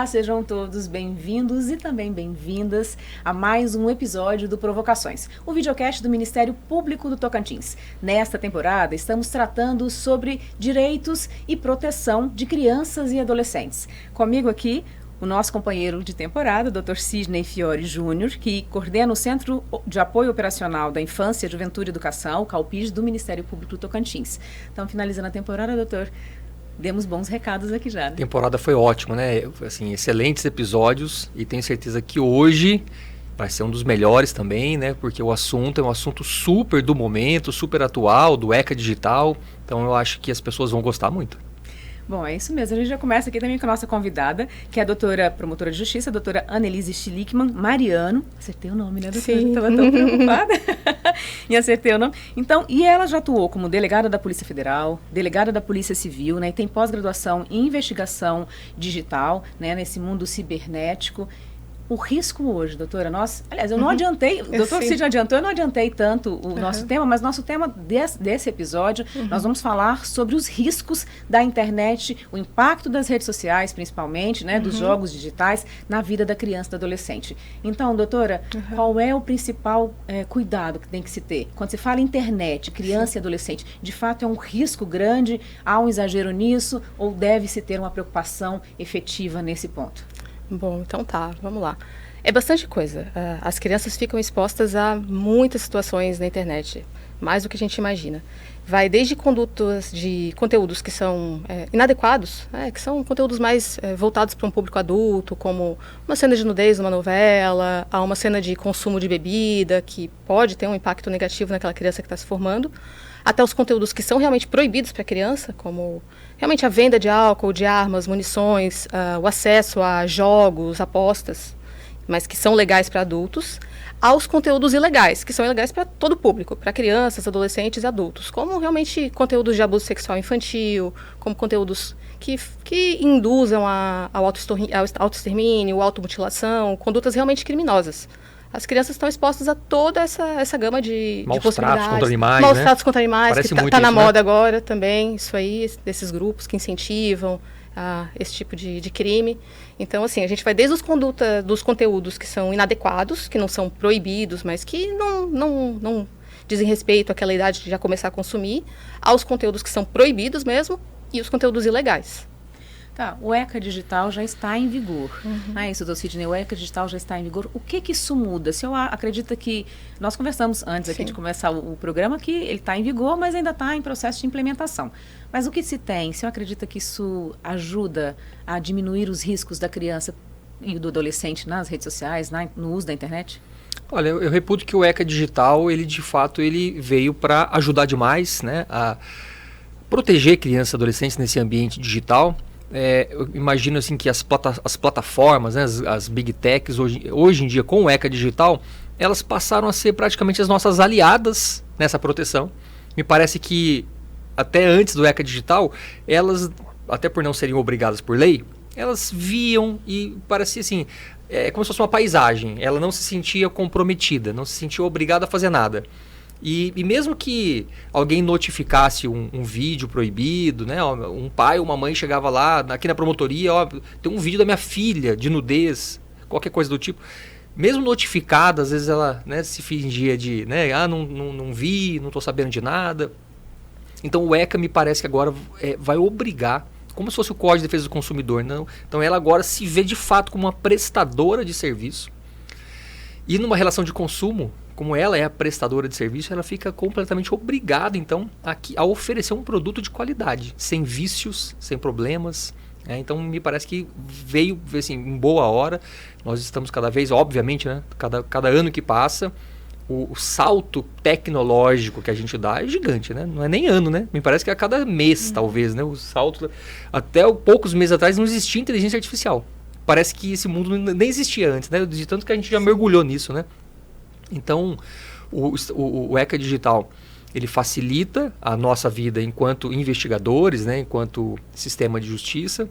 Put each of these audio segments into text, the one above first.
Olá, sejam todos bem-vindos e também bem-vindas a mais um episódio do Provocações, o videocast do Ministério Público do Tocantins. Nesta temporada, estamos tratando sobre direitos e proteção de crianças e adolescentes. Comigo aqui, o nosso companheiro de temporada, Dr. Sidney Fiore Júnior, que coordena o Centro de Apoio Operacional da Infância, Juventude e Educação, o CAUPIJ, do Ministério Público do Tocantins. Então, finalizando a temporada, doutor, demos bons recados aqui já, né? A temporada foi ótima, né? Assim, excelentes episódios e tenho certeza que hoje vai ser um dos melhores também, né? Porque o assunto é um assunto super do momento, super atual, do ECA Digital. Então eu acho que as pessoas vão gostar muito. Bom, é isso mesmo. A gente já começa aqui também com a nossa convidada, que é a doutora promotora de justiça, a doutora Annelise Schlickman Mariano. Acertei o nome, né, doutora? Sim. Estava tão preocupada e acertei o nome. Então, e ela já atuou como delegada da Polícia Federal, delegada da Polícia Civil, né, e tem pós-graduação em investigação digital, né, nesse mundo cibernético. O risco hoje, doutora, aliás, eu não adiantei, o doutor Cid adiantou, eu não adiantei tanto o nosso tema, mas nosso tema desse episódio, nós vamos falar sobre os riscos da internet, o impacto das redes sociais, principalmente, né, dos jogos digitais, na vida da criança e do adolescente. Então, doutora, qual é o principal cuidado que tem que se ter? Quando se fala internet, criança e adolescente, de fato é um risco grande, há um exagero nisso, ou deve-se ter uma preocupação efetiva nesse ponto? Bom, então tá, vamos lá. É bastante coisa. As crianças ficam expostas a muitas situações na internet, mais do que a gente imagina. Vai desde condutas de conteúdos que são inadequados, que são conteúdos mais voltados para um público adulto, como uma cena de nudez numa novela, a uma cena de consumo de bebida, que pode ter um impacto negativo naquela criança que está se formando, até os conteúdos que são realmente proibidos para a criança, como realmente a venda de álcool, de armas, munições, o acesso a jogos, apostas, mas que são legais para adultos, aos conteúdos ilegais, que são ilegais para todo o público, para crianças, adolescentes e adultos, como realmente conteúdos de abuso sexual infantil, como conteúdos que induzam ao autoextermínio, automutilação, condutas realmente criminosas. As crianças estão expostas a toda essa gama de possibilidades. Maus tratos contra animais, Maus né? tratos contra animais, Parece que muito está na isso, né? moda agora também, isso aí, desses grupos que incentivam esse tipo de crime. Então, assim, a gente vai desde dos conteúdos que são inadequados, que não são proibidos, mas que não dizem respeito àquela idade de já começar a consumir, aos conteúdos que são proibidos mesmo e os conteúdos ilegais. Tá, o ECA Digital já está em vigor. Não é isso, doutor Sidney? O ECA Digital já está em vigor. O que isso muda? Se eu acredito que... Nós conversamos antes aqui de começar o programa que ele está em vigor, mas ainda está em processo de implementação. Mas o que se tem? Se eu acredito que isso ajuda a diminuir os riscos da criança e do adolescente nas redes sociais, no uso da internet? Olha, eu reputo que o ECA Digital, ele de fato, ele veio para ajudar demais, né, a proteger crianças e adolescentes nesse ambiente digital. Eu imagino assim que as plataformas, né, as big techs, hoje em dia com o ECA Digital, elas passaram a ser praticamente as nossas aliadas nessa proteção. Me parece que até antes do ECA Digital, elas, até por não serem obrigadas por lei, elas viam e parecia assim, como se fosse uma paisagem. Ela não se sentia comprometida, não se sentia obrigada a fazer nada. E mesmo que alguém notificasse um vídeo proibido, né, um pai ou uma mãe chegava lá, aqui na promotoria, tem um vídeo da minha filha de nudez, qualquer coisa do tipo, mesmo notificada, às vezes ela, né, se fingia de, né, não vi, não estou sabendo de nada. Então o ECA me parece que agora vai obrigar, como se fosse o Código de Defesa do Consumidor, não? Então ela agora se vê de fato como uma prestadora de serviço. E numa relação de consumo, como ela é a prestadora de serviço, ela fica completamente obrigada, então, a oferecer um produto de qualidade, sem vícios, sem problemas. Então, me parece que veio assim, em boa hora. Nós estamos cada vez, obviamente, né, cada ano que passa, o salto tecnológico que a gente dá é gigante, né? Não é nem ano, né? Me parece que a cada mês, talvez, né? O salto... Até poucos meses atrás não existia inteligência artificial. Parece que esse mundo nem existia antes, né? De tanto que a gente já mergulhou nisso, né? Então, o ECA Digital, ele facilita a nossa vida enquanto investigadores, né? Enquanto sistema de justiça,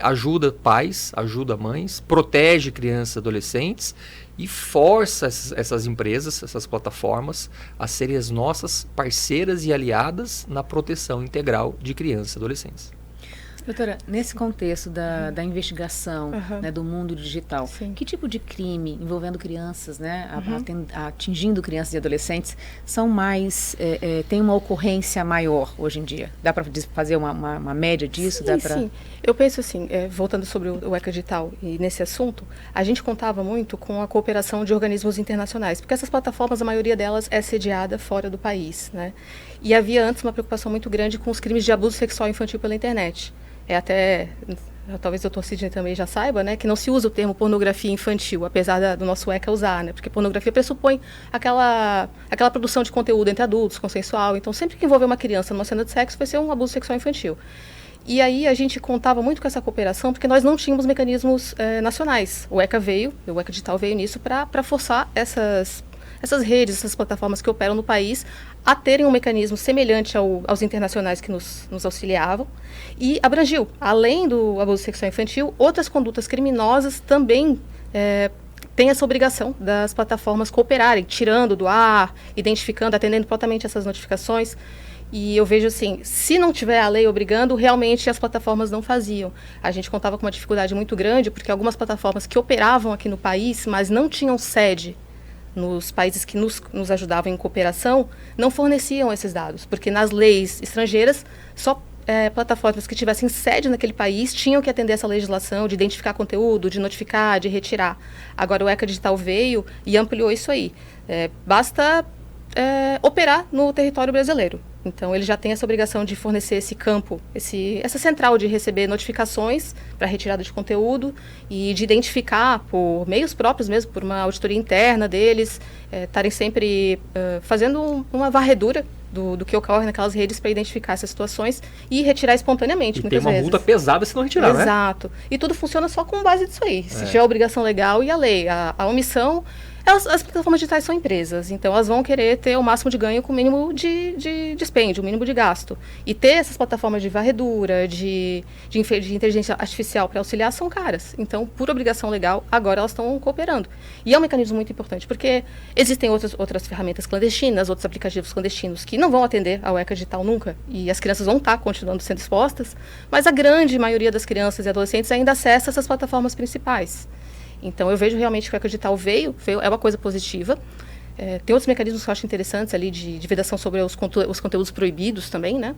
ajuda pais, ajuda mães, protege crianças e adolescentes e força essas empresas, essas plataformas, a serem as nossas parceiras e aliadas na proteção integral de crianças e adolescentes. Doutora, nesse contexto da investigação, né, do mundo digital, Sim. que tipo de crime envolvendo crianças, né, atingindo crianças e adolescentes, são mais, tem uma ocorrência maior hoje em dia? Dá para fazer uma média disso? Sim. Eu penso assim, voltando sobre o ECA Digital e nesse assunto, a gente contava muito com a cooperação de organismos internacionais, porque essas plataformas, a maioria delas é sediada fora do país, né? E havia antes uma preocupação muito grande com os crimes de abuso sexual infantil pela internet. Talvez o Dr. Sidney também já saiba, né, que não se usa o termo pornografia infantil, apesar do nosso ECA usar, né, porque pornografia pressupõe aquela produção de conteúdo entre adultos, consensual. Então, sempre que envolver uma criança numa cena de sexo, vai ser um abuso sexual infantil. E aí a gente contava muito com essa cooperação, porque nós não tínhamos mecanismos nacionais. O ECA Digital veio nisso para forçar essas redes, essas plataformas que operam no país, a terem um mecanismo semelhante aos internacionais que nos auxiliavam, e abrangiu, além do abuso sexual infantil, outras condutas criminosas também têm essa obrigação das plataformas cooperarem, tirando do ar, identificando, atendendo prontamente essas notificações. E eu vejo assim, se não tiver a lei obrigando, realmente as plataformas não faziam. A gente contava com uma dificuldade muito grande, porque algumas plataformas que operavam aqui no país, mas não tinham sede nos países que nos ajudavam em cooperação, não forneciam esses dados, porque nas leis estrangeiras, só plataformas que tivessem sede naquele país tinham que atender essa legislação de identificar conteúdo, de notificar, de retirar. Agora o ECA Digital veio e ampliou isso aí. Basta operar no território brasileiro. Então, ele já tem essa obrigação de fornecer esse campo, essa central de receber notificações para retirada de conteúdo e de identificar por meios próprios mesmo, por uma auditoria interna deles, estarem sempre fazendo uma varredura do que ocorre naquelas redes para identificar essas situações e retirar espontaneamente, muitas vezes. Tem uma multa pesada se não retirar, né? Exato. E tudo funciona só com base disso aí. Se tiver a obrigação legal e a lei. A omissão... As plataformas digitais são empresas, então elas vão querer ter o máximo de ganho com o mínimo de dispêndio, o mínimo de gasto. E ter essas plataformas de varredura, de inteligência artificial para auxiliar são caras. Então, por obrigação legal, agora elas estão cooperando. E é um mecanismo muito importante, porque existem outras ferramentas clandestinas, outros aplicativos clandestinos que não vão atender ao ECA Digital nunca, e as crianças vão estar continuando sendo expostas, mas a grande maioria das crianças e adolescentes ainda acessa essas plataformas principais. Então, eu vejo realmente que o ECA Digital veio, é uma coisa positiva. Tem outros mecanismos que eu acho interessantes ali de vedação sobre os conteúdos proibidos também, né?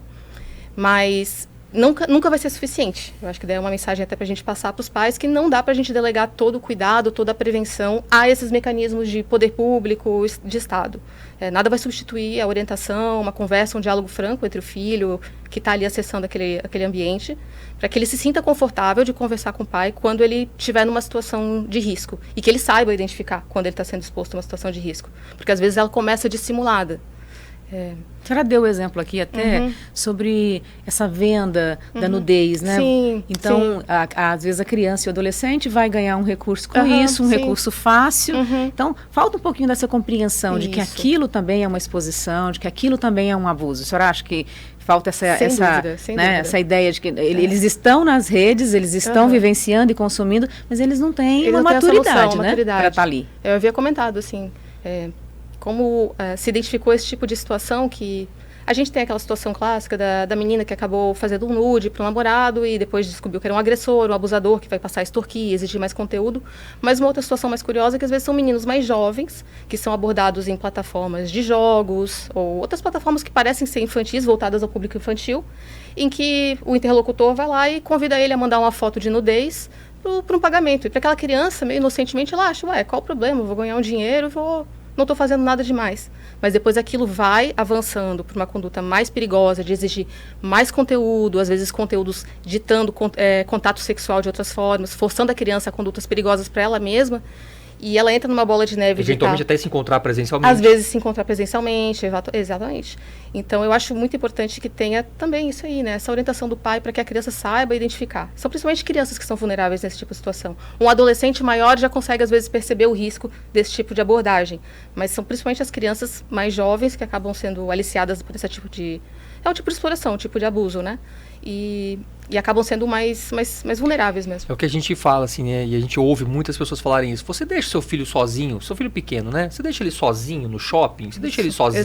Mas nunca vai ser suficiente. Eu acho que daí é uma mensagem até para a gente passar para os pais que não dá para a gente delegar todo o cuidado, toda a prevenção a esses mecanismos de poder público, de Estado. Nada vai substituir a orientação, uma conversa, um diálogo franco entre o filho que está ali acessando aquele ambiente, para que ele se sinta confortável de conversar com o pai quando ele estiver numa situação de risco e que ele saiba identificar quando ele está sendo exposto a uma situação de risco. Porque às vezes ela começa dissimulada. A senhora deu o exemplo aqui até sobre essa venda da nudez, né? Sim, então, sim. Às vezes a criança e o adolescente vai ganhar um recurso com isso, um recurso fácil. Então, falta um pouquinho dessa compreensão de que aquilo também é uma exposição, de que aquilo também é um abuso. A senhora acha que falta essa ideia de que eles estão nas redes, eles estão vivenciando e consumindo, mas eles não têm uma maturidade, né? Para estar ali. Eu havia comentado, assim... como se identificou esse tipo de situação que... A gente tem aquela situação clássica da menina que acabou fazendo um nude para um namorado e depois descobriu que era um agressor, um abusador que vai passar a extorquir, exigir mais conteúdo. Mas uma outra situação mais curiosa é que às vezes são meninos mais jovens que são abordados em plataformas de jogos ou outras plataformas que parecem ser infantis, voltadas ao público infantil, em que o interlocutor vai lá e convida ele a mandar uma foto de nudez para um pagamento. E para aquela criança, meio inocentemente, ela acha, qual o problema? Eu vou ganhar um dinheiro, não estou fazendo nada demais. Mas depois aquilo vai avançando para uma conduta mais perigosa, de exigir mais conteúdo, às vezes conteúdos ditando contato sexual de outras formas, forçando a criança a condutas perigosas para ela mesma. E ela entra numa bola de neve. Eventualmente até se encontrar presencialmente. Às vezes se encontrar presencialmente, exatamente. Então eu acho muito importante que tenha também isso aí, né? Essa orientação do pai para que a criança saiba identificar. São principalmente crianças que são vulneráveis nesse tipo de situação. Um adolescente maior já consegue às vezes perceber o risco desse tipo de abordagem. Mas são principalmente as crianças mais jovens que acabam sendo aliciadas por esse tipo de... É um tipo de exploração, um tipo de abuso, né? E acabam sendo mais vulneráveis mesmo. É o que a gente fala, assim, né? E a gente ouve muitas pessoas falarem isso. Você deixa seu filho sozinho, seu filho pequeno, né? Você deixa ele sozinho no shopping? Você deixa ele sozinho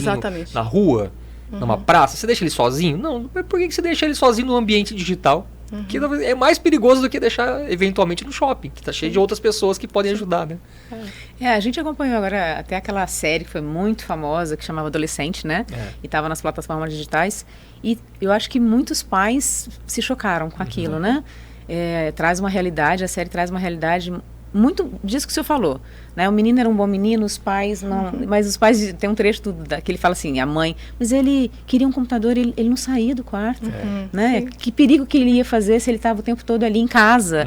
na rua, numa praça? Você deixa ele sozinho? Não, por que você deixa ele sozinho no ambiente digital? Que é mais perigoso do que deixar eventualmente no shopping, que está cheio de outras pessoas que podem ajudar, né? A gente acompanhou agora até aquela série que foi muito famosa, que chamava Adolescente, né? E estava nas plataformas digitais. E eu acho que muitos pais se chocaram com aquilo, né? Traz uma realidade, a série traz uma realidade muito disso que o senhor falou, né? O menino era um bom menino, os pais não... Mas os pais, tem um trecho que ele fala assim, a mãe, mas ele queria um computador, ele não saía do quarto, né? Que perigo que ele ia fazer se ele estava o tempo todo ali em casa.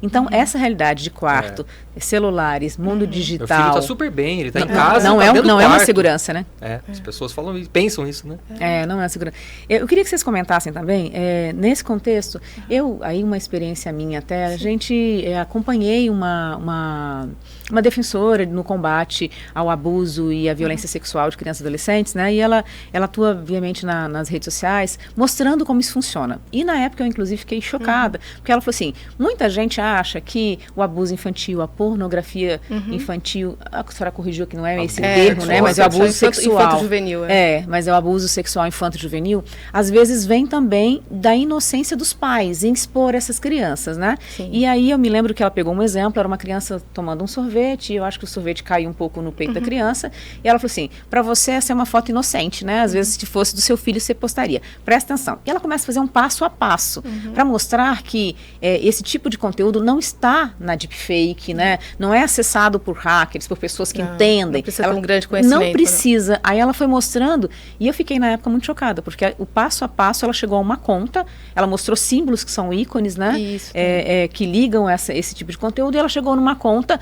Então, essa realidade de quarto, celulares, mundo digital... Meu filho está super bem, ele está em casa, não, tá não é uma segurança, né? As pessoas falam isso, pensam isso, né? Não é uma segurança. Eu queria que vocês comentassem também, nesse contexto, aí uma experiência minha até, a gente acompanhei uma defensora no combate ao abuso e à violência sexual de crianças e adolescentes, né? E ela atua, obviamente, nas redes sociais, mostrando como isso funciona. E na época eu, inclusive, fiquei chocada, porque ela falou assim, muita gente acha que o abuso infantil, a pornografia infantil, a senhora corrigiu que não é esse termo, né? Mas é o abuso sexual. Infanto-juvenil. Mas é o abuso sexual infanto-juvenil. Às vezes vem também da inocência dos pais em expor essas crianças, né? Sim. E aí eu me lembro que ela pegou um exemplo, era uma criança tomando um sorvete, eu acho que o sorvete caiu um pouco no peito da criança, e ela falou assim, para você essa é uma foto inocente, né? Às vezes se fosse do seu filho você postaria. Presta atenção. E ela começa a fazer um passo a passo, para mostrar que esse tipo de conteúdo não está na deepfake, né? Não é acessado por hackers, por pessoas que entendem. Não precisa ter um grande conhecimento. Não precisa. Aí ela foi mostrando, e eu fiquei na época muito chocada, porque o passo a passo ela chegou a uma conta, ela mostrou símbolos que são ícones, né? Isso. Que ligam esse tipo de conteúdo, e ela chegou numa conta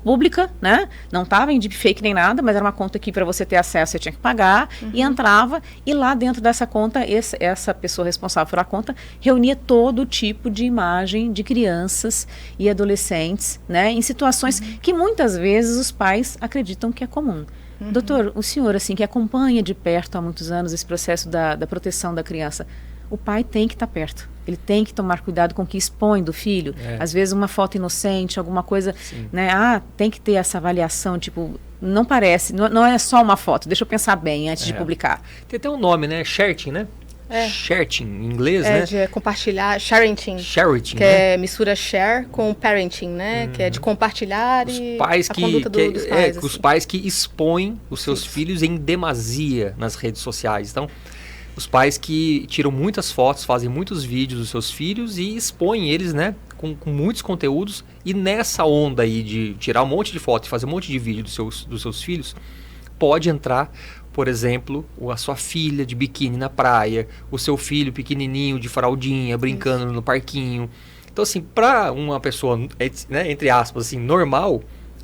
pública, né? Não estava em deepfake nem nada, mas era uma conta que para você ter acesso você tinha que pagar, e entrava, e lá dentro dessa conta, essa pessoa responsável pela conta reunia todo tipo de imagem de crianças e adolescentes, né? Em situações que muitas vezes os pais acreditam que é comum. Doutor, o senhor, assim, que acompanha de perto há muitos anos esse processo da proteção da criança, o pai tem que estar perto. Ele tem que tomar cuidado com o que expõe do filho. Às vezes uma foto inocente, alguma coisa, né? Tem que ter essa avaliação, tipo, não parece, não é só uma foto, deixa eu pensar bem antes de publicar. Tem até um nome, né? Sharing, né? Sharing, em inglês, né? De compartilhar, sharenting. Sharenting, que né? é mistura share com parenting, né? Que é de compartilhar a conduta dos pais. Os pais que expõem os seus filhos em demasia nas redes sociais. Então, os pais que tiram muitas fotos, fazem muitos vídeos dos seus filhos e expõem eles, né, com muitos conteúdos. E nessa onda aí de tirar um monte de foto e fazer um monte de vídeo dos seus filhos, pode entrar, por exemplo, a sua filha de biquíni na praia, o seu filho pequenininho de fraldinha, brincando no parquinho. Então, assim, para uma pessoa, né, entre aspas, assim, normal,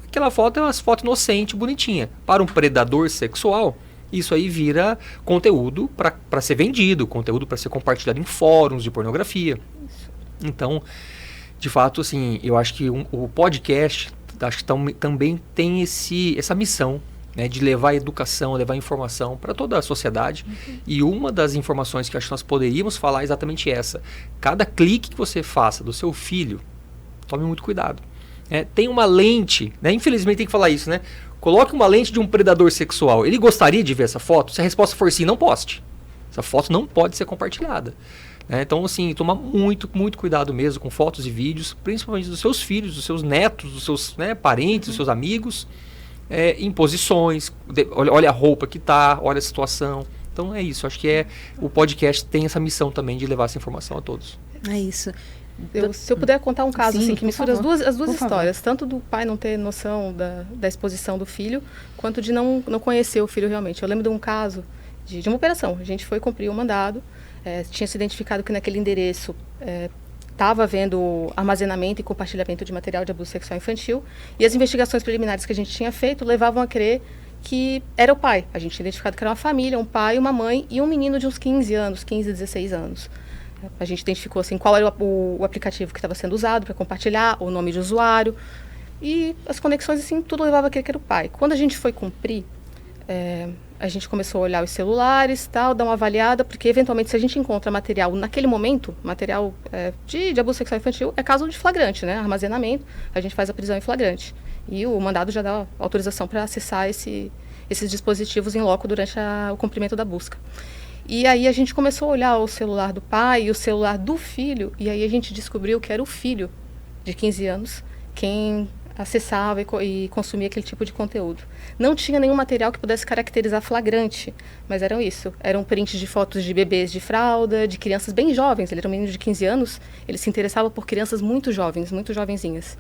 aquela foto é uma foto inocente, bonitinha. Para um predador sexual, isso aí vira conteúdo para ser vendido, conteúdo para ser compartilhado em fóruns de pornografia. Então, de fato, assim, eu acho que o podcast acho que também tem essa missão, né, de levar educação, levar informação para toda a sociedade. E uma das informações que acho que nós poderíamos falar é exatamente essa. Cada clique que você faça do seu filho, tome muito cuidado. Tem uma lente, né, infelizmente tem que falar isso, né? Coloque uma lente de um predador sexual. Ele gostaria de ver essa foto? Se a resposta for sim, não poste. Essa foto não pode ser compartilhada. Então, assim, tomar muito, muito cuidado mesmo com fotos e vídeos, principalmente dos seus filhos, dos seus netos, dos seus, né, parentes, dos seus amigos, em posições, olha a roupa que tá, olha a situação. Então é isso, acho que o podcast tem essa missão também de levar essa informação a todos. É isso. Se eu puder contar um caso assim, que mistura as duas histórias, favor. tanto do pai não ter noção da exposição do filho, quanto de não conhecer o filho realmente. Eu lembro de um caso de uma operação. A gente foi cumprir um mandado, tinha se identificado que naquele endereço estava havendo armazenamento e compartilhamento de material de abuso sexual infantil, e as investigações preliminares que a gente tinha feito levavam a crer que era o pai. A gente tinha identificado que era uma família, um pai, uma mãe e um menino de uns 15 anos, 15, 16 anos. A gente identificou assim, qual era o aplicativo que estava sendo usado para compartilhar, o nome de usuário. E as conexões, assim, tudo levava a crer que era o pai. Quando a gente foi cumprir, a gente começou a olhar os celulares, tal, dar uma avaliada, porque eventualmente se a gente encontra material naquele momento, material de abuso sexual infantil, é caso de flagrante, né? Armazenamento, a gente faz a prisão em flagrante. E o mandado já dá autorização para acessar esses dispositivos em loco durante o cumprimento da busca. E aí a gente começou a olhar o celular do pai e o celular do filho, e aí a gente descobriu que era o filho de 15 anos quem acessava e consumia aquele tipo de conteúdo. Não tinha nenhum material que pudesse caracterizar flagrante, mas eram prints de fotos de bebês de fralda, de crianças bem jovens. Ele era um menino de 15 anos, ele se interessava por crianças muito jovens, muito jovenzinhas.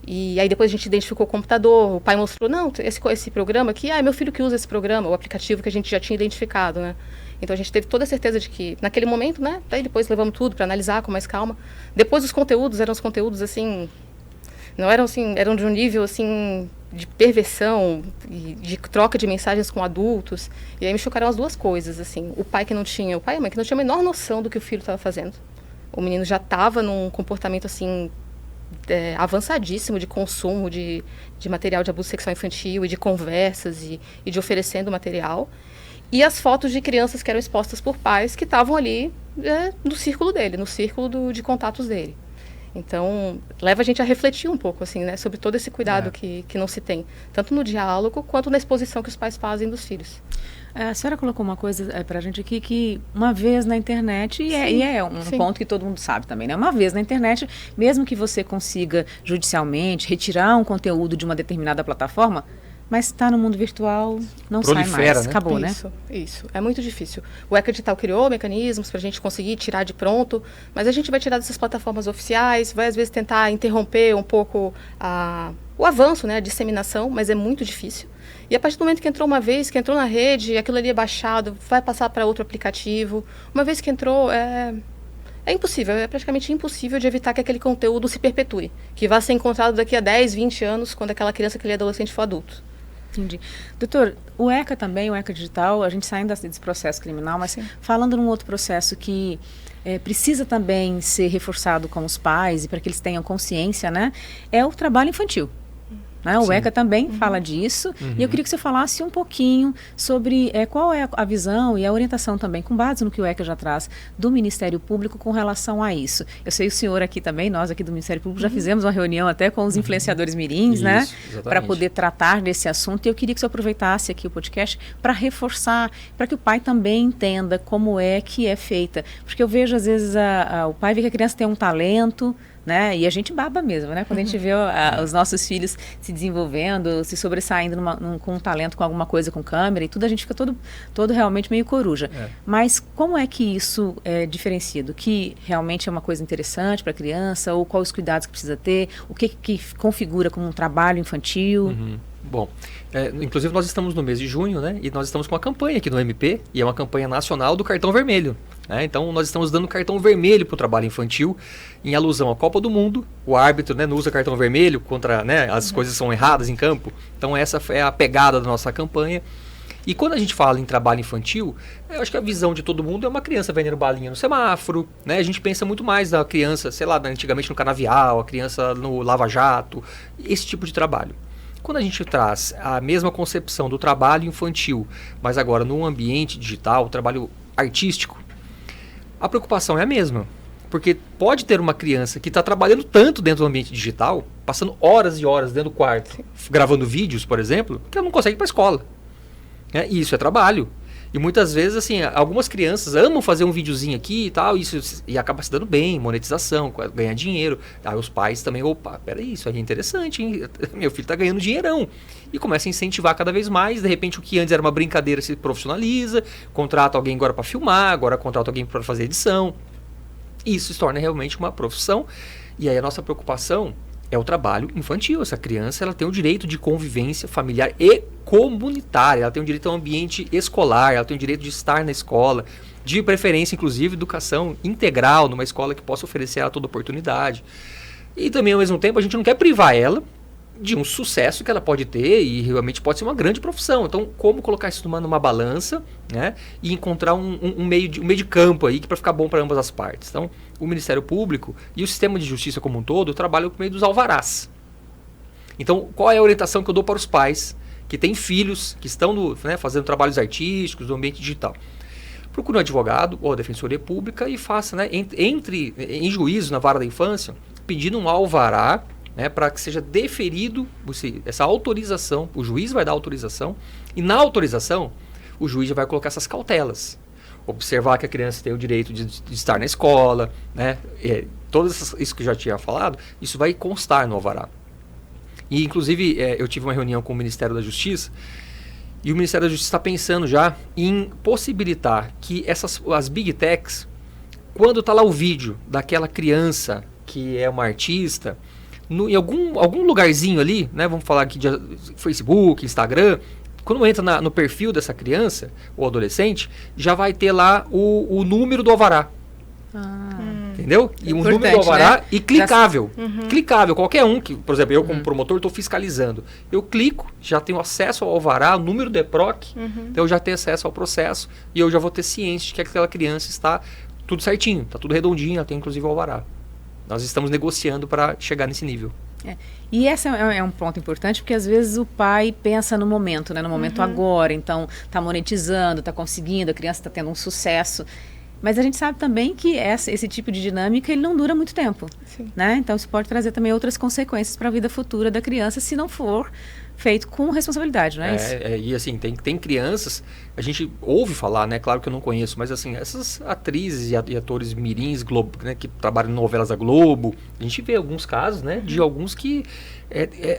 E aí depois a gente identificou o computador, o pai mostrou, não, esse programa aqui, é meu filho que usa esse programa, o aplicativo que a gente já tinha identificado, né? Então a gente teve toda a certeza de que, naquele momento, né, daí depois levamos tudo para analisar com mais calma. Depois os conteúdos eram os conteúdos, assim, não eram assim, eram de um nível, assim, de perversão e de troca de mensagens com adultos. E aí me chocaram as duas coisas, assim, o pai e a mãe que não tinha a menor noção do que o filho estava fazendo. O menino já estava num comportamento, assim, avançadíssimo de consumo de material de abuso sexual infantil e de conversas e de oferecendo material. E as fotos de crianças que eram expostas por pais que estavam ali no círculo dele, no círculo de contatos dele. Então, leva a gente a refletir um pouco, assim, né, sobre todo esse cuidado que não se tem, tanto no diálogo quanto na exposição que os pais fazem dos filhos. A senhora colocou uma coisa para a gente aqui que uma vez na internet, e é um ponto que todo mundo sabe também, né? Uma vez na internet, mesmo que você consiga judicialmente retirar um conteúdo de uma determinada plataforma, mas está no mundo virtual, não sai mais. Né? Acabou, Isso. É muito difícil. O ECA Digital criou mecanismos para a gente conseguir tirar de pronto, mas a gente vai tirar dessas plataformas oficiais, vai às vezes tentar interromper um pouco o avanço, né, a disseminação, mas é muito difícil. E a partir do momento que entrou uma vez, que entrou na rede, aquilo ali é baixado, vai passar para outro aplicativo. Uma vez que entrou, é impossível, é praticamente impossível de evitar que aquele conteúdo se perpetue, que vá ser encontrado daqui a 10, 20 anos, quando aquela criança, aquele adolescente for adulto. Entendi. Doutor, o ECA também, o ECA Digital, a gente saindo desse processo criminal, mas falando num outro processo que precisa também ser reforçado com os pais e para que eles tenham consciência, né, é o trabalho infantil. Né? O ECA também fala disso, e eu queria que você falasse um pouquinho sobre qual é a visão e a orientação também, com base no que o ECA já traz, do Ministério Público com relação a isso. Eu sei o senhor aqui também, nós aqui do Ministério Público já fizemos uma reunião até com os influenciadores mirins, né, para poder tratar desse assunto, e eu queria que você aproveitasse aqui o podcast para reforçar, para que o pai também entenda como é que é feita, porque eu vejo às vezes o pai vê que a criança tem um talento, né? E a gente baba mesmo, né? Quando a gente vê os nossos filhos se desenvolvendo, se sobressaindo com um talento, com alguma coisa, com câmera e tudo, a gente fica todo realmente meio coruja. Mas como é que isso é diferenciado? Que realmente é uma coisa interessante para a criança, ou quais os cuidados que precisa ter, o que configura como um trabalho infantil? Bom, inclusive nós estamos no mês de junho, né? E nós estamos com uma campanha aqui no MP, e é uma campanha nacional do cartão vermelho. Então nós estamos dando cartão vermelho para o trabalho infantil, em alusão à Copa do Mundo. O árbitro, né, não usa cartão vermelho contra, né, as coisas são erradas em campo. Então essa é a pegada da nossa campanha. E quando a gente fala em trabalho infantil, eu acho que a visão de todo mundo é uma criança vendendo balinha no semáforo, né? A gente pensa muito mais da criança, sei lá, antigamente no canavial, a criança no lava-jato, esse tipo de trabalho. Quando a gente traz a mesma concepção do trabalho infantil, mas agora num ambiente digital, trabalho artístico, a preocupação é a mesma. Porque pode ter uma criança que está trabalhando tanto dentro do ambiente digital, passando horas e horas dentro do quarto, gravando vídeos, por exemplo, que ela não consegue ir para a escola. E isso é trabalho. E muitas vezes, assim, algumas crianças amam fazer um videozinho aqui e tal, e acaba se dando bem, monetização, ganhar dinheiro. Aí os pais também, opa, peraí, isso aí é interessante, hein? Meu filho está ganhando dinheirão. E começa a incentivar cada vez mais, de repente o que antes era uma brincadeira se profissionaliza, contrata alguém agora para filmar, agora contrata alguém para fazer edição. Isso se torna realmente uma profissão, e aí a nossa preocupação é o trabalho infantil. Essa criança, ela tem o direito de convivência familiar e comunitária, ela tem o direito ao ambiente escolar, ela tem o direito de estar na escola, de preferência, inclusive, educação integral, numa escola que possa oferecer a ela toda oportunidade. E também, ao mesmo tempo, a gente não quer privar ela de um sucesso que ela pode ter, e realmente pode ser uma grande profissão. Então, como colocar isso numa balança, né, e encontrar um meio de campo aí para ficar bom para ambas as partes. Então, o Ministério Público e o sistema de justiça como um todo trabalham por meio dos alvarás. Então, qual é a orientação que eu dou para os pais que têm filhos, que estão fazendo trabalhos artísticos no ambiente digital? Procure um advogado ou a Defensoria Pública e faça, né, entre em juízo na vara da infância, pedindo um alvará, né, para que seja deferido essa autorização. O juiz vai dar autorização, e na autorização o juiz já vai colocar essas cautelas. observar que a criança tem o direito de estar na escola, né? Isso que eu já tinha falado, isso vai constar no alvará. E, inclusive, eu tive uma reunião com o Ministério da Justiça, e o Ministério da Justiça está pensando já em possibilitar que as Big Techs, quando está lá o vídeo daquela criança que é uma artista, em algum lugarzinho ali, né, vamos falar aqui de Facebook, Instagram, quando entra no perfil dessa criança ou adolescente, já vai ter lá o número do alvará. Entendeu? E um número do alvará, né? E clicável. Clicável. Qualquer um, por exemplo, eu como promotor estou fiscalizando. Eu clico, já tenho acesso ao alvará, o número do EPROC, então eu já tenho acesso ao processo e eu já vou ter ciência de que aquela criança está tudo certinho, está tudo redondinho, ela tem inclusive o alvará. Nós estamos negociando para chegar nesse nível. E esse é um ponto importante, porque às vezes o pai pensa no momento, né? No momento agora, então está monetizando, está conseguindo, a criança está tendo um sucesso. Mas a gente sabe também que esse tipo de dinâmica ele não dura muito tempo, né? Então isso pode trazer também outras consequências para a vida futura da criança se não for feito com responsabilidade, não é isso? E assim, tem crianças, a gente ouve falar, né? Claro que eu não conheço, mas assim, essas atrizes e atores mirins Globo, né, que trabalham em novelas da Globo, a gente vê alguns casos, né, de alguns que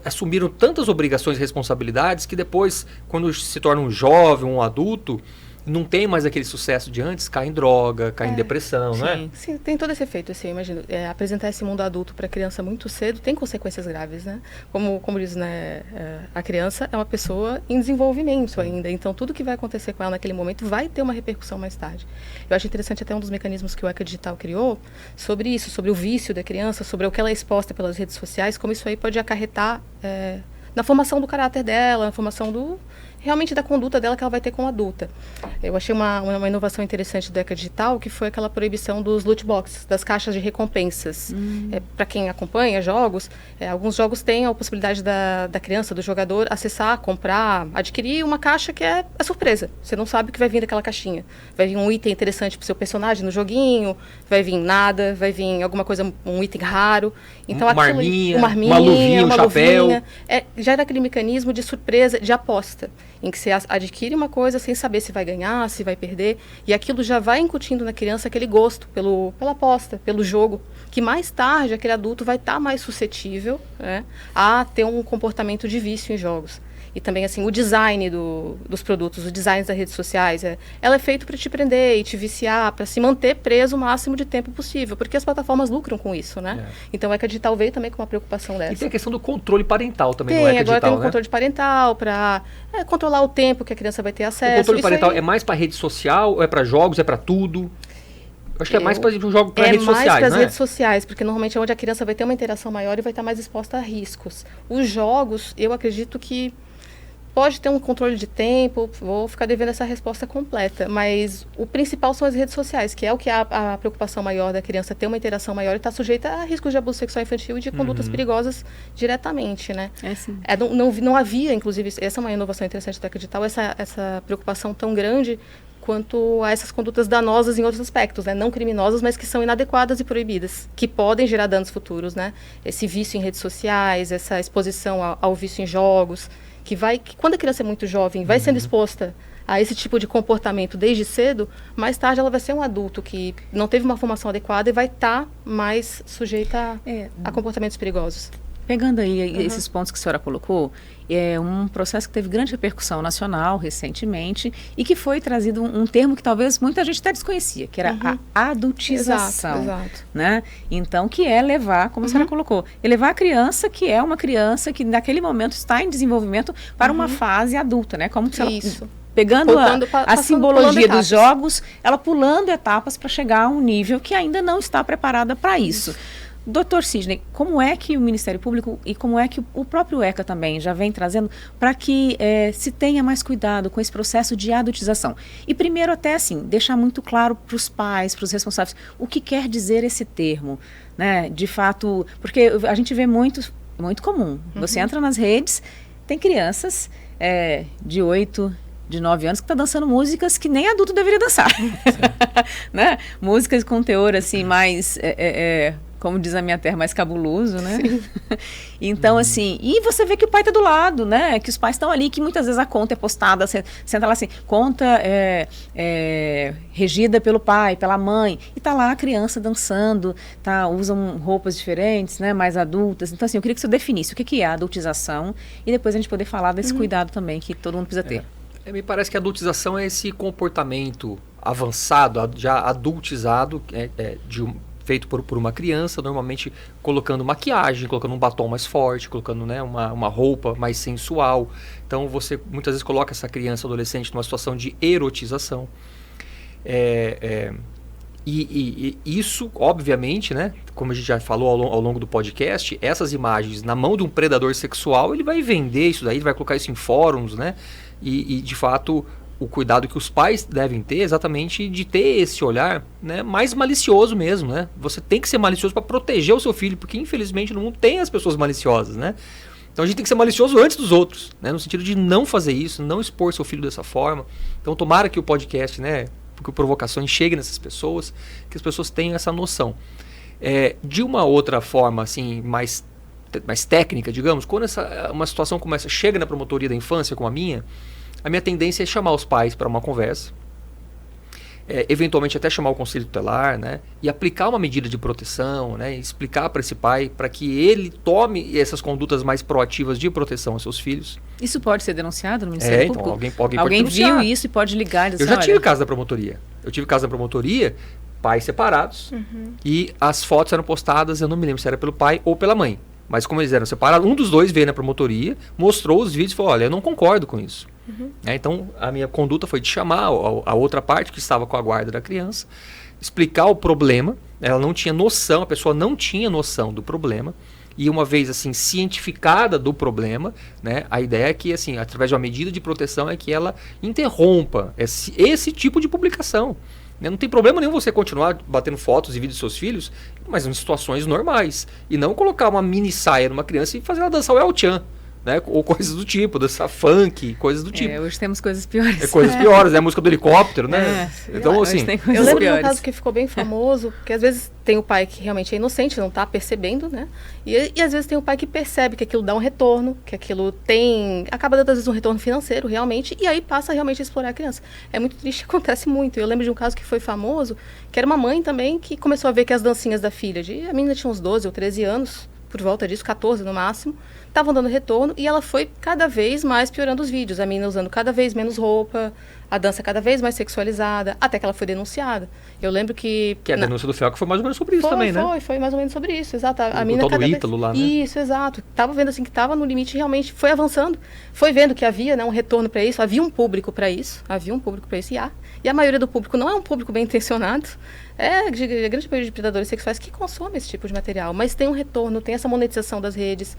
assumiram tantas obrigações e responsabilidades que depois, quando se torna um jovem, um adulto, não tem mais aquele sucesso de antes, cai em droga, cai em depressão, sim, né? Sim, tem todo esse efeito, assim, eu imagino. Apresentar esse mundo adulto para a criança muito cedo tem consequências graves, né? Como diz, né, a criança é uma pessoa em desenvolvimento ainda, então tudo que vai acontecer com ela naquele momento vai ter uma repercussão mais tarde. Eu acho interessante até um dos mecanismos que o ECA Digital criou sobre isso, sobre o vício da criança, sobre o que ela é exposta pelas redes sociais, como isso aí pode acarretar na formação do caráter dela, na formação realmente da conduta dela que ela vai ter como adulta. Eu achei uma inovação interessante do ECA Digital, que foi aquela proibição dos loot boxes, das caixas de recompensas. Para quem acompanha jogos, alguns jogos têm a possibilidade da criança, do jogador, acessar, comprar, adquirir uma caixa que é surpresa. Você não sabe o que vai vir daquela caixinha. Vai vir um item interessante para o seu personagem no joguinho, vai vir nada, vai vir alguma coisa, um item raro. Então, uma arminha, uma luvinha, um chapéu. Já era aquele mecanismo de surpresa, de aposta, em que você adquire uma coisa sem saber se vai ganhar, se vai perder, e aquilo já vai incutindo na criança aquele gosto pela aposta, pelo jogo, que mais tarde aquele adulto vai estar mais suscetível, né, a ter um comportamento de vício em jogos. E também, assim, o design dos produtos, os designs das redes sociais, ela é feito para te prender e te viciar, para se manter preso o máximo de tempo possível, porque as plataformas lucram com isso, né? Então, o ECA Digital veio também com uma preocupação dessa. E tem a questão do controle parental também no ECA Digital, agora tem um controle parental para controlar o tempo que a criança vai ter acesso. O controle parental é mais para rede social, ou é para jogos, é para tudo? Eu acho que é mais para um jogo para redes sociais, né? É mais para as né? redes sociais, porque normalmente é onde a criança vai ter uma interação maior e vai estar mais exposta a riscos. Os jogos, eu acredito que pode ter um controle de tempo, vou ficar devendo essa resposta completa, mas o principal são as redes sociais, que é o que a preocupação maior da criança ter uma interação maior e estar sujeita a riscos de abuso sexual infantil e de condutas perigosas diretamente, né? Sim. Não havia, inclusive, essa é uma inovação interessante do ECA Digital, essa preocupação tão grande quanto a essas condutas danosas em outros aspectos, né? Não criminosas, mas que são inadequadas e proibidas, que podem gerar danos futuros, né? Esse vício em redes sociais, essa exposição ao vício em jogos, que quando a criança é muito jovem, vai sendo exposta a esse tipo de comportamento desde cedo, mais tarde ela vai ser um adulto que não teve uma formação adequada e vai estar mais sujeita a comportamentos perigosos. Pegando aí esses pontos que a senhora colocou, é um processo que teve grande repercussão nacional recentemente e que foi trazido um termo que talvez muita gente até desconhecia, que era a adultização. Exato. Né? Então, que é levar, como a senhora colocou, levar a criança, que é uma criança que naquele momento está em desenvolvimento para uma fase adulta, né? Como se ela, pegando a simbologia dos jogos, ela pulando etapas para chegar a um nível que ainda não está preparada para isso. Doutor Sidney, como é que o Ministério Público e como é que o próprio ECA também já vem trazendo para que se tenha mais cuidado com esse processo de adultização? E primeiro até assim, deixar muito claro para os pais, para os responsáveis, o que quer dizer esse termo, né? De fato, porque a gente vê muito comum, você entra nas redes, tem crianças de 8, de 9 anos que está dançando músicas que nem adulto deveria dançar. Né? Músicas com teor assim mais como diz a minha terra, mais cabuloso, né? Então, assim, e você vê que o pai tá do lado, né? Que os pais estão ali, que muitas vezes a conta é postada, senta lá assim, conta regida pelo pai, pela mãe, e tá lá a criança dançando, usam roupas diferentes, né? Mais adultas. Então, assim, eu queria que você definisse o que é a adultização e depois a gente poder falar desse cuidado também que todo mundo precisa ter. Me parece que a adultização é esse comportamento avançado, já adultizado, feito por uma criança, normalmente colocando maquiagem, colocando um batom mais forte, colocando, né, uma roupa mais sensual. Então você muitas vezes coloca essa criança, adolescente, numa situação de erotização. E isso, obviamente, né, como a gente já falou ao longo do podcast, essas imagens na mão de um predador sexual, ele vai vender isso daí, ele vai colocar isso em fóruns, né, e de fato o cuidado que os pais devem ter exatamente de ter esse olhar, né, mais malicioso mesmo, né? Você tem que ser malicioso para proteger o seu filho, porque infelizmente no mundo tem as pessoas maliciosas, né? Então a gente tem que ser malicioso antes dos outros, né? No sentido de não fazer isso, não expor seu filho dessa forma. Então tomara que o podcast, né, porque o Provocações chegue nessas pessoas, que as pessoas tenham essa noção. De uma outra forma, assim, mais técnica, digamos, quando uma situação chega na promotoria da infância, como a minha tendência é chamar os pais para uma conversa, eventualmente até chamar o conselho tutelar, né, e aplicar uma medida de proteção, né, explicar para esse pai, para que ele tome essas condutas mais proativas de proteção aos seus filhos. Isso pode ser denunciado no Ministério Público? Alguém viu isso e pode ligar. Eu já tive caso da promotoria. Pais separados, e as fotos eram postadas, eu não me lembro se era pelo pai ou pela mãe. Mas como eles eram separados, um dos dois veio na promotoria, mostrou os vídeos e falou, olha, eu não concordo com isso. Então, a minha conduta foi de chamar a outra parte que estava com a guarda da criança, explicar o problema. Ela não tinha noção, a pessoa não tinha noção do problema. E uma vez assim cientificada do problema, né, a ideia é que, assim, através de uma medida de proteção, é que ela interrompa esse tipo de publicação. Não tem problema nenhum você continuar batendo fotos e vídeos dos seus filhos, mas em situações normais. E não colocar uma mini saia numa criança e fazer ela dançar o El Chan, né? Ou coisas do tipo, dançar funk, coisas do tipo. Hoje temos coisas piores. Coisas piores, né? A música do helicóptero, né? Então, assim... Eu lembro de um caso que ficou bem famoso, que às vezes tem o pai que realmente é inocente, não está percebendo, né? E às vezes tem o pai que percebe que aquilo dá um retorno, que aquilo acaba dando às vezes um retorno financeiro, realmente, e aí passa realmente a explorar a criança. É muito triste, acontece muito. Eu lembro de um caso que foi famoso, que era uma mãe também que começou a ver que as dancinhas da filha, a menina tinha uns 12 ou 13 anos, por volta disso, 14 no máximo, estavam dando retorno, e ela foi cada vez mais piorando os vídeos, a menina usando cada vez menos roupa, a dança cada vez mais sexualizada, até que ela foi denunciada. Eu lembro que... Que a denúncia do FEOC foi mais ou menos sobre isso também, né? Foi mais ou menos sobre isso, exato. A menina cada vez... lá, né? Isso, exato. Tava vendo assim que estava no limite, realmente foi avançando, foi vendo que havia, né, um retorno para isso, havia um público para isso, e a maioria do público não é um público bem intencionado, a grande maioria de predadores sexuais que consomem esse tipo de material, mas tem um retorno, tem essa monetização das redes.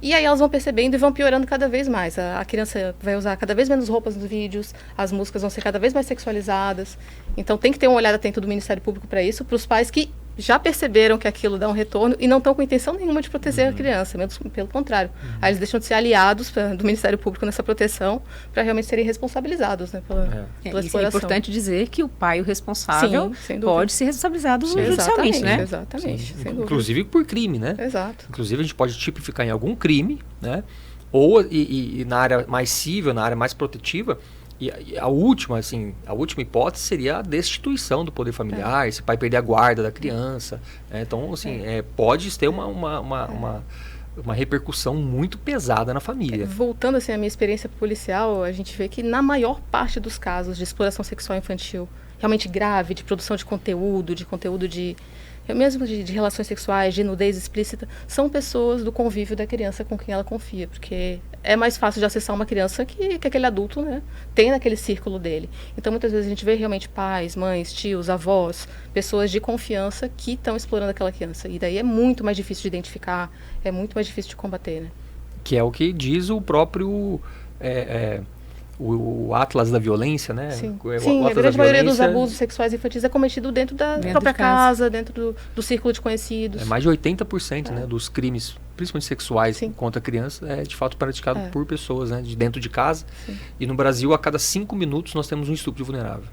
E aí elas vão percebendo e vão piorando cada vez mais. A criança vai usar cada vez menos roupas nos vídeos, as músicas vão ser cada vez mais sexualizadas. Então tem que ter um olhar atento do Ministério Público para isso, para os pais que já perceberam que aquilo dá um retorno e não estão com intenção nenhuma de proteger a criança, mesmo pelo contrário. Aí eles deixam de ser aliados do Ministério Público nessa proteção para realmente serem responsabilizados, né, pela exploração. É importante dizer que o pai, o responsável, pode ser responsabilizado judicialmente, né? Exatamente. Inclusive por crime, né? Exato. Inclusive a gente pode tipificar em algum crime, né? Ou e na área mais civil, na área mais protetiva. E a última hipótese seria a destituição do poder familiar, esse pai perder a guarda da criança. Então, assim, pode ter uma repercussão muito pesada na família. Voltando assim, à minha experiência policial, a gente vê que na maior parte dos casos de exploração sexual infantil, realmente grave, de produção de conteúdo mesmo de relações sexuais, de nudez explícita, são pessoas do convívio da criança com quem ela confia, porque é mais fácil de acessar uma criança que aquele adulto, né, tem naquele círculo dele. Então, muitas vezes a gente vê realmente pais, mães, tios, avós, pessoas de confiança que estão explorando aquela criança. E daí é muito mais difícil de identificar, é muito mais difícil de combater, né? Que é o que diz o próprio... o Atlas da Violência, né? Sim, a grande maioria dos abusos sexuais infantis é cometido dentro da própria casa, dentro do círculo de conhecidos. Mais de 80% né, dos crimes, principalmente sexuais, contra crianças, é de fato praticado por pessoas, né, de dentro de casa. Sim. E no Brasil, a cada 5 minutos, nós temos um estupro de vulnerável.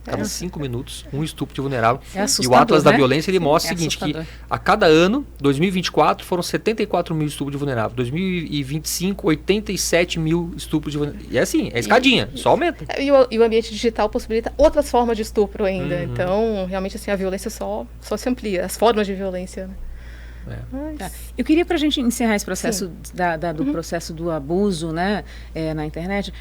Cada 5 minutos, um estupro de vulnerável. É e o Atlas da né? Violência, ele mostra o seguinte, que a cada ano, 2024, foram 74 mil estupros de vulnerável. 2025, 87 mil estupros de vulnerável. E é assim, é escadinha, só aumenta. E o ambiente digital possibilita outras formas de estupro ainda. Então, realmente, assim, a violência só se amplia. As formas de violência, né? Tá. Eu queria, para a gente encerrar esse processo do processo do abuso, né, na internet,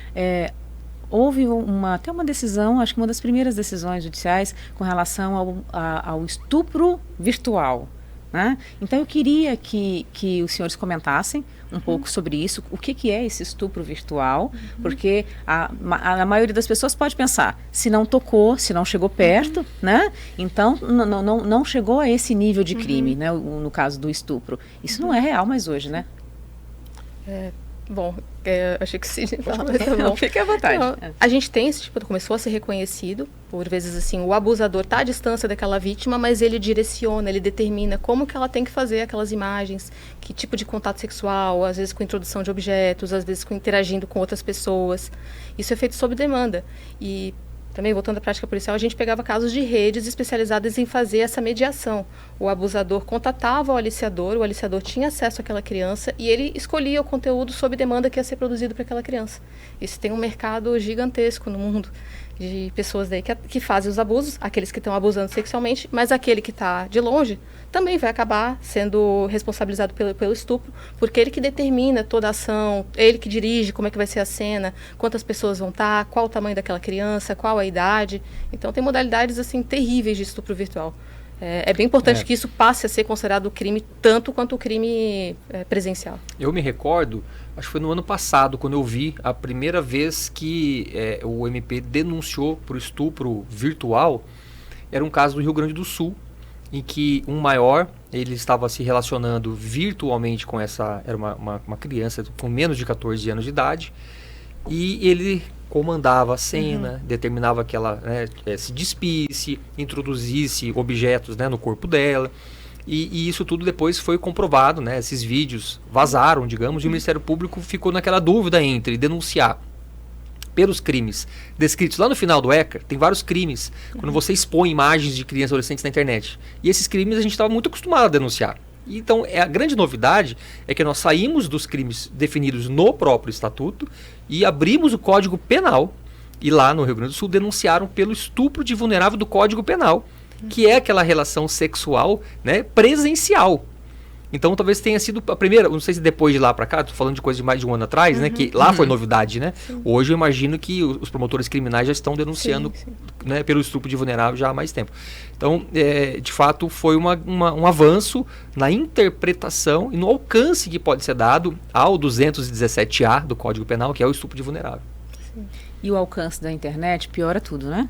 houve até uma decisão, acho que uma das primeiras decisões judiciais com relação ao estupro virtual. Né? Então eu queria que os senhores comentassem um pouco sobre isso, o que é esse estupro virtual, porque a maioria das pessoas pode pensar, se não tocou, se não chegou perto, né? Então não chegou a esse nível de crime, né? No caso do estupro. Isso não é real mais hoje, né? Bom, achei que sim. Tá fique à vontade. Não, a gente tem esse tipo, começou a ser reconhecido, por vezes assim, o abusador está à distância daquela vítima, mas ele direciona, ele determina como que ela tem que fazer aquelas imagens, que tipo de contato sexual, às vezes com introdução de objetos, às vezes com interagindo com outras pessoas. Isso é feito sob demanda. E também, voltando à prática policial, a gente pegava casos de redes especializadas em fazer essa mediação. O abusador contatava o aliciador tinha acesso àquela criança e ele escolhia o conteúdo sob demanda que ia ser produzido para aquela criança. Isso tem um mercado gigantesco no mundo de pessoas daí que fazem os abusos, aqueles que estão abusando sexualmente, mas aquele que está de longe também vai acabar sendo responsabilizado pelo estupro, porque ele que determina toda a ação, ele que dirige como é que vai ser a cena, quantas pessoas vão estar, qual o tamanho daquela criança, qual a idade. Então tem modalidades assim terríveis de estupro virtual. É bem importante que isso passe a ser considerado crime tanto quanto o crime presencial. Eu me recordo, acho que foi no ano passado, quando eu vi a primeira vez que o MP denunciou por estupro virtual. Era um caso do Rio Grande do Sul, em que um maior, ele estava se relacionando virtualmente com era uma criança com menos de 14 anos de idade, e ele comandava a cena, determinava que ela se despisse, introduzisse objetos, né, no corpo dela, e isso tudo depois foi comprovado, né, esses vídeos vazaram, digamos, e o Ministério Público ficou naquela dúvida entre denunciar pelos crimes descritos lá no final do ECA. Tem vários crimes, quando você expõe imagens de crianças e adolescentes na internet, e esses crimes a gente estava muito acostumado a denunciar. Então, a grande novidade é que nós saímos dos crimes definidos no próprio Estatuto e abrimos o Código Penal. E lá no Rio Grande do Sul denunciaram pelo estupro de vulnerável do Código Penal, que é aquela relação sexual, né, presencial. Então, talvez tenha sido a primeira, não sei se depois de lá para cá, estou falando de coisa de mais de um ano atrás, né, que lá foi novidade, né? Sim. Hoje eu imagino que os promotores criminais já estão denunciando, né, pelo estupro de vulnerável já há mais tempo. Então, de fato, foi um avanço na interpretação e no alcance que pode ser dado ao 217A do Código Penal, que é o estupro de vulnerável. Sim. E o alcance da internet piora tudo, né?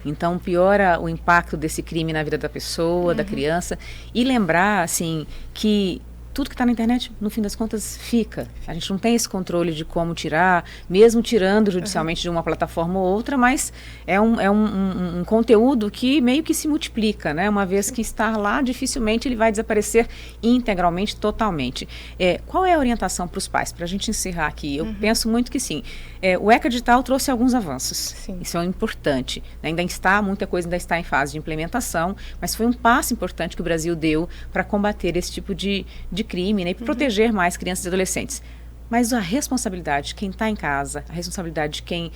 Então piora o impacto desse crime na vida da pessoa, da criança. E lembrar, assim, que tudo que está na internet, no fim das contas, fica. A gente não tem esse controle de como tirar, mesmo tirando judicialmente de uma plataforma ou outra, mas é um conteúdo que meio que se multiplica, né? Uma vez que está lá, dificilmente ele vai desaparecer integralmente, totalmente. Qual é a orientação para os pais? Para a gente encerrar aqui, eu penso muito que sim. O ECA Digital trouxe alguns avanços. Sim. Isso é importante. Muita coisa ainda está em fase de implementação, mas foi um passo importante que o Brasil deu para combater esse tipo de crime, né, e proteger mais crianças e adolescentes. Mas a responsabilidade de quem está em casa, a responsabilidade de quem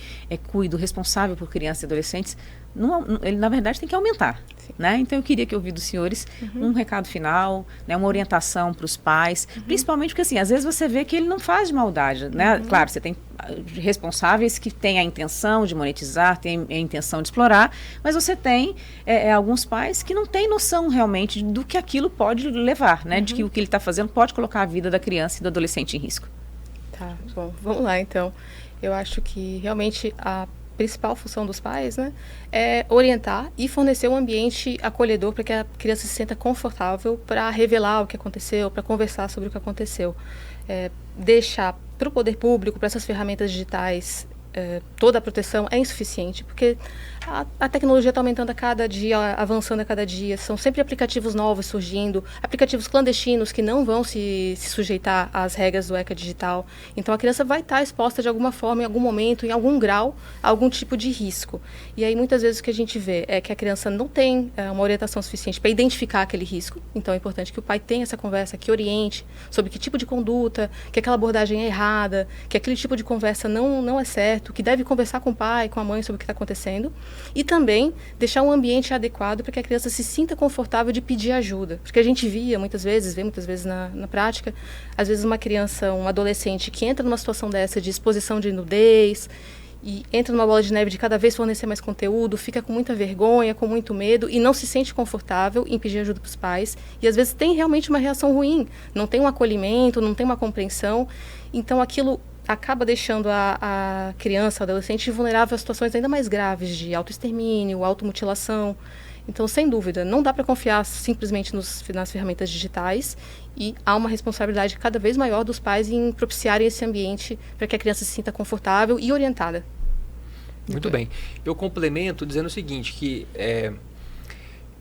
cuida, o responsável por crianças e adolescentes, ele na verdade tem que aumentar. Né? Então eu queria que eu ouvisse dos senhores um recado final, né, uma orientação para os pais, principalmente porque assim, às vezes você vê que ele não faz de maldade, né? Claro, você tem responsáveis que têm a intenção de monetizar, têm a intenção de explorar, mas você tem alguns pais que não têm noção realmente do que aquilo pode levar, né? De que o que ele está fazendo pode colocar a vida da criança e do adolescente em risco. Tá, bom, vamos lá então. Eu acho que realmente a principal função dos pais, né, é orientar e fornecer um ambiente acolhedor para que a criança se sinta confortável para revelar o que aconteceu, para conversar sobre o que aconteceu. Deixar para o poder público, para essas ferramentas digitais, toda a proteção é insuficiente, porque a tecnologia está aumentando a cada dia, avançando a cada dia, são sempre aplicativos novos surgindo, aplicativos clandestinos que não vão se sujeitar às regras do ECA digital. Então a criança vai estar exposta de alguma forma, em algum momento, em algum grau, a algum tipo de risco. E aí muitas vezes o que a gente vê é que a criança não tem uma orientação suficiente para identificar aquele risco, então é importante que o pai tenha essa conversa, que oriente sobre que tipo de conduta, que aquela abordagem é errada, que aquele tipo de conversa não é certo, que deve conversar com o pai, com a mãe sobre o que está acontecendo. E também deixar um ambiente adequado para que a criança se sinta confortável de pedir ajuda. Porque a gente vê muitas vezes na prática, às vezes uma criança, um adolescente que entra numa situação dessa de exposição de nudez e entra numa bola de neve de cada vez fornecer mais conteúdo, fica com muita vergonha, com muito medo e não se sente confortável em pedir ajuda para os pais. E às vezes tem realmente uma reação ruim, não tem um acolhimento, não tem uma compreensão. Então aquilo acaba deixando a criança, o adolescente vulnerável a situações ainda mais graves de autoextermínio, automutilação. Então, sem dúvida, não dá para confiar simplesmente nas ferramentas digitais e há uma responsabilidade cada vez maior dos pais em propiciarem esse ambiente para que a criança se sinta confortável e orientada. Muito bem. Eu complemento dizendo o seguinte, que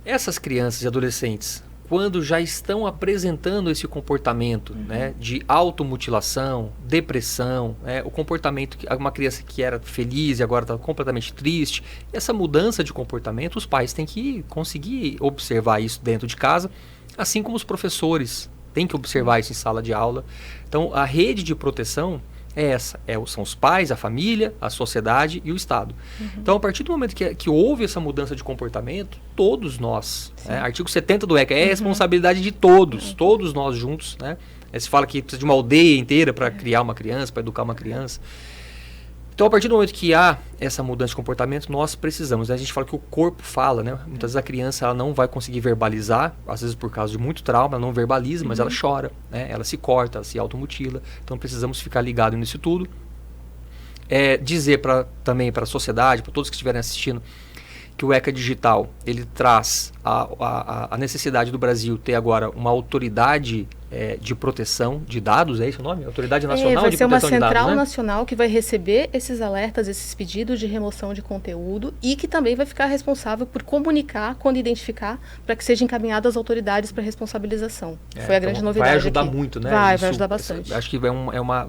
essas crianças e adolescentes, quando já estão apresentando esse comportamento, né, de automutilação, depressão, o comportamento que uma criança que era feliz e agora está completamente triste, essa mudança de comportamento, os pais têm que conseguir observar isso dentro de casa, assim como os professores têm que observar isso em sala de aula. Então, a rede de proteção é essa, são os pais, a família, a sociedade e o Estado. Então, a partir do momento que houve essa mudança de comportamento, todos nós, artigo 70 do ECA, é responsabilidade de todos nós juntos, né? Se fala que precisa de uma aldeia inteira para criar uma criança, para educar uma criança. Então, a partir do momento que há essa mudança de comportamento, nós precisamos. A gente fala que o corpo fala, né? Muitas vezes a criança ela não vai conseguir verbalizar, às vezes por causa de muito trauma, ela não verbaliza, mas ela chora, né? Ela se corta, ela se automutila. Então, precisamos ficar ligados nisso tudo. Dizer também para a sociedade, para todos que estiverem assistindo, que o ECA Digital ele traz a necessidade do Brasil ter agora uma autoridade de proteção de dados, é esse o nome? Autoridade Nacional de Proteção de Dados, vai ser uma central né? nacional que vai receber esses alertas, esses pedidos de remoção de conteúdo e que também vai ficar responsável por comunicar quando identificar para que seja encaminhado às autoridades para responsabilização. Foi a grande novidade. Vai ajudar aqui. Muito, né? Vai ajudar bastante. Acho que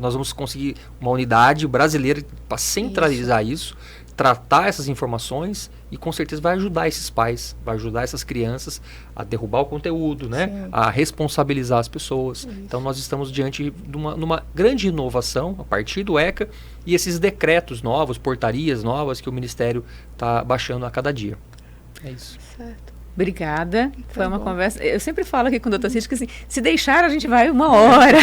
nós vamos conseguir uma unidade brasileira para centralizar isso, tratar essas informações e com certeza vai ajudar esses pais, vai ajudar essas crianças a derrubar o conteúdo, né? Sim. A responsabilizar as pessoas. Isso. Então nós estamos diante de uma grande inovação a partir do ECA e esses decretos novos, portarias novas que o Ministério está baixando a cada dia. É isso. Certo. Obrigada. Foi uma conversa. Eu sempre falo aqui com o Dr. Cid que assim, se deixar a gente vai 1 hora.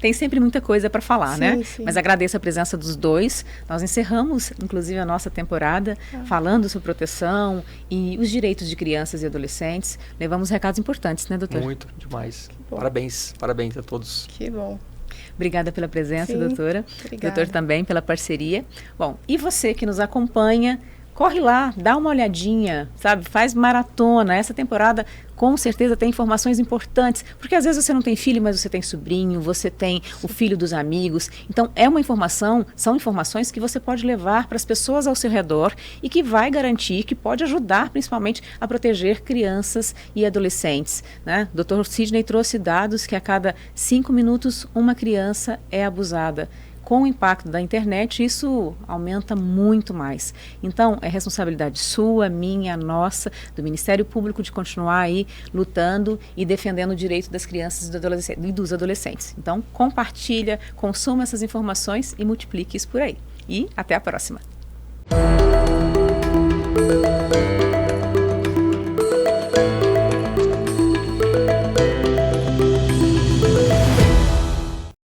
Tem sempre muita coisa para falar, né? Sim. Mas agradeço a presença dos dois. Nós encerramos, inclusive, a nossa temporada falando sobre proteção e os direitos de crianças e adolescentes. Levamos recados importantes, né, doutor? Muito, demais. Parabéns a todos. Que bom. Obrigada pela presença, doutora. Obrigada. Doutor também pela parceria. Bom, e você que nos acompanha, corre lá, dá uma olhadinha, sabe? Faz maratona. Essa temporada, com certeza, tem informações importantes. Porque às vezes você não tem filho, mas você tem sobrinho, você tem o filho dos amigos. Então, são informações que você pode levar para as pessoas ao seu redor e que vai garantir, que pode ajudar, principalmente, a proteger crianças e adolescentes, né? O Dr. Sidney trouxe dados que a cada 5 minutos uma criança é abusada. Com o impacto da internet, isso aumenta muito mais. Então, é responsabilidade sua, minha, nossa, do Ministério Público de continuar aí lutando e defendendo o direito das crianças e dos adolescentes. Então, compartilha, consuma essas informações e multiplique isso por aí. E até a próxima.